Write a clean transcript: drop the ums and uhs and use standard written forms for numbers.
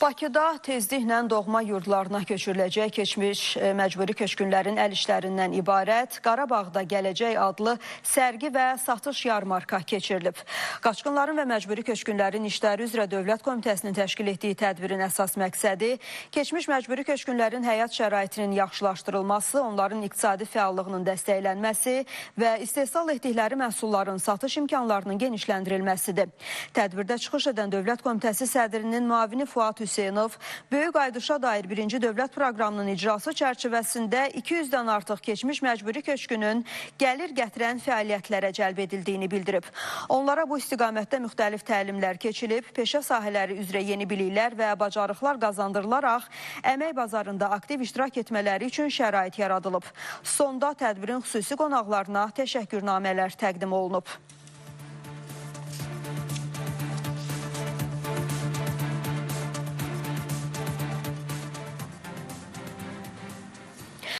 Bakıda tezliklə doğma yurdlarına köçürüləcək keçmiş məcburi köçkünlərin əl işlərindən ibarət Qarabağda Gələcək adlı sərgi və satış yarmarka keçirilib. Qaçqınların və məcburi köçkünlərin işləri üzrə Dövlət Komitəsinin təşkil etdiyi tədbirin əsas məqsədi keçmiş məcburi köçkünlərin həyat şəraitinin yaxşılaşdırılması, onların iqtisadi fəallığının dəstəklənməsi və istehsal etdikləri məhsulların satış imkanlarının genişləndirilməsidir. Tədbirdə çıxış edən Dövlət Komitəsi sədrinin müavini Fuad Hüseynov böyük aydışa dair birinci dövlət proqramının icrası çərçivəsində 200-dən artıq keçmiş məcburi köçkünün gəlir gətirən fəaliyyətlərə cəlb edildiyini bildirib. Onlara bu istiqamətdə müxtəlif təlimlər keçilib, peşə sahələri üzrə yeni biliklər və bacarıqlar qazandırılaraq əmək bazarında aktiv iştirak etmələri üçün şərait yaradılıb. Sonda tədbirin xüsusi qonaqlarına təşəkkürnamələr təqdim olunub.